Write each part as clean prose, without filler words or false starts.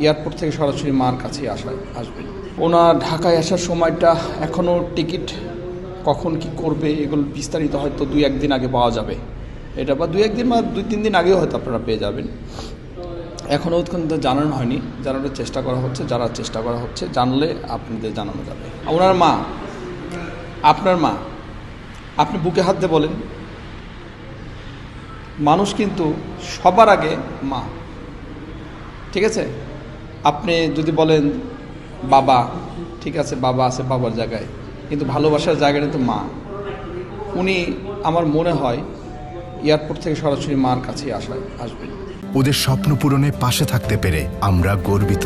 Airport থেকে সরাসরি মার কাছেই আসবেন। ওনার ঢাকায় আসার সময়টা এখনও টিকিট কখন কি করবে এগুলো বিস্তারিত হয়তো 2-1 দিন আগে পাওয়া যাবে, এটা বা 2-1 দিন বা 2-3 দিন আগেও হয়তো আপনারা পেয়ে যাবেন। এখনও কিন্তু জানানো হয়নি, জানানোর চেষ্টা করা হচ্ছে, জানলে আপনাদের জানানো যাবে। ওনার মা, আপনার মা, আপনি বুকে হাত দিয়ে বলেন, মানুষ কিন্তু সবার আগে মা, ঠিক আছে? আপনি যদি বলেন বাবা, ঠিক আছে, বাবা আছে বাবার জায়গায়, কিন্তু ভালোবাসার জায়গাটা তো মা। উনি আমার মনে হয় এয়ারপোর্ট থেকে সরাসরি মার কাছেই আসবেন। ওদের স্বপ্ন পূরণে পাশে থাকতে পেরে আমরা গর্বিত।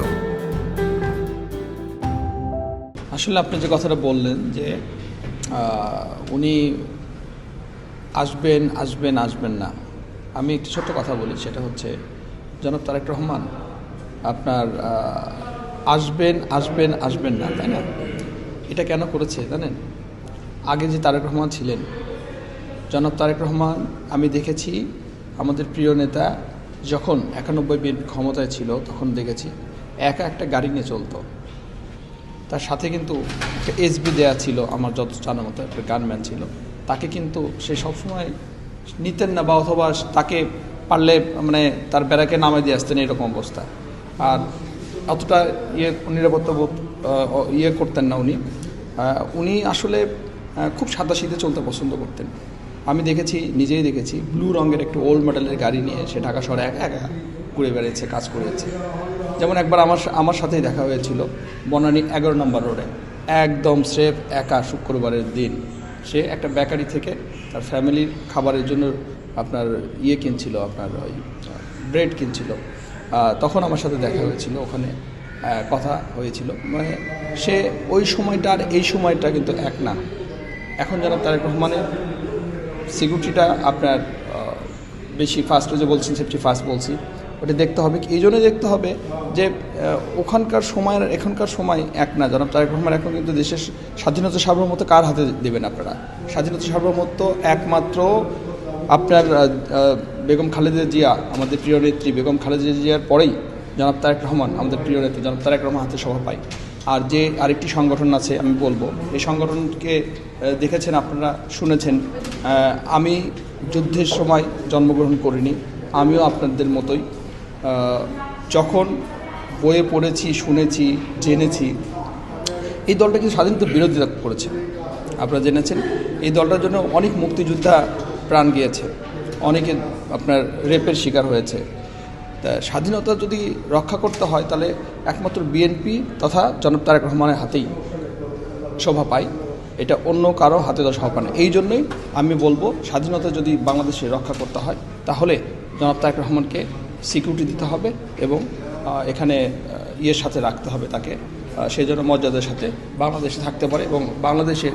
আসলে আপনি যে কথাটা বললেন যে উনি আসবেন না, আমি একটু ছোট্ট কথা বলি, সেটা হচ্ছে জনাব তারেক রহমান আপনার আসবেন না, তাই না? এটা কেন করেছে জানেন? আগে যে তারেক রহমান ছিলেন, জনাব তারেক রহমান, আমি দেখেছি আমাদের প্রিয় নেতা যখন 91 বিএনপি ক্ষমতায় ছিল তখন দেখেছি একা একটা গাড়ি নিয়ে চলতো, তার সাথে কিন্তু একটা এসবি দেয়া ছিল, আমার যত জানার মতো একটা গানম্যান ছিল, তাকে কিন্তু সে সবসময় নিতেন না, বা অথবা তাকে পারলে মানে তার ব্যারাকে নামে দিয়ে আসতেন, এরকম অবস্থা। আর অতটা নিরাপত্তা বোধ করতেন না উনি আসলে খুব সাদাসিধে চলতে পছন্দ করতেন। আমি নিজেই দেখেছি ব্লু রঙের একটু ওল্ড মডেলের গাড়ি নিয়ে সে ঢাকা শহরে একা ঘুরে বেড়িয়েছে, কাজ করেছে। যেমন একবার আমার সাথেই দেখা হয়েছিল বনানী 11 নম্বর রোডে, একদম স্রেফ একা শুক্রবারের দিন সে একটা বেকারি থেকে তার ফ্যামিলির খাবারের জন্য আপনার কিনছিল, আপনার ওই ব্রেড কিনছিল। তখন আমার সাথে দেখা হয়েছিল, ওখানে কথা হয়েছিল। মানে সে ওই সময়টা আর এই সময়টা কিন্তু এক না। এখন যারা তারেক রহমানের সিকিউরিটিটা আপনার বেশি ফার্স্ট, যে বলছেন সেফটি ফার্স্ট বলছি, ওটা দেখতে হবে। এই জন্যই দেখতে হবে যে ওখানকার সময় আর এখনকার সময় এক না। জনাব তারেক রহমান এখন কিন্তু দেশের স্বাধীনতা সার্বভৌমত্ব কার হাতে দেবেন আপনারা? স্বাধীনতা সার্বভৌমত্ব একমাত্র আপনার বেগম খালেদা জিয়া, আমাদের প্রিয় নেত্রী বেগম খালেদা জিয়ার পরেই জনাব তারেক রহমান, আমাদের প্রিয় নেত্রী জনাব তারেক রহমান হাতে সভা পায়। আর যে আরেকটি সংগঠন আছে আমি বলবো, এই সংগঠনকে দেখেছেন আপনারা, শুনেছেন। আমি যুদ্ধের সময় জন্মগ্রহণ করিনি, আমিও আপনাদের মতোই যখন বইয়ে পড়েছি, শুনেছি, জেনেছি, এই দলটা কিন্তু স্বাধীনতার বিরোধিতা করেছে। আপনারা জেনেছেন এই দলটার জন্য অনেক মুক্তিযোদ্ধা প্রাণ গিয়েছে, অনেকে আপনার রেপের শিকার হয়েছে। তা স্বাধীনতা যদি রক্ষা করতে হয় তাহলে একমাত্র বিএনপি তথা জনাব তারেক রহমানের হাতেই শোভা পায়, এটা অন্য কারো হাতে দেওয়া শোভা পায় না। এই জন্যই আমি বলবো স্বাধীনতা যদি বাংলাদেশে রক্ষা করতে হয় তাহলে জনাব তারেক রহমানকে সিকিউরিটি দিতে হবে এবং এখানে সাথে রাখতে হবে তাকে, সেই জন্য মর্যাদার সাথে বাংলাদেশে থাকতে পারে। এবং বাংলাদেশের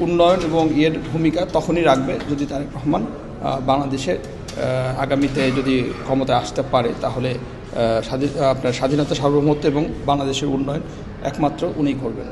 উন্নয়ন এবং ভূমিকা তখনই রাখবে যদি তারেক রহমান বাংলাদেশে আগামীতে যদি ক্ষমতায় আসতে পারে, তাহলে আপনার স্বাধীনতা সার্বভৌমত্ব এবং বাংলাদেশের উন্নয়ন একমাত্র উনিই করবেন।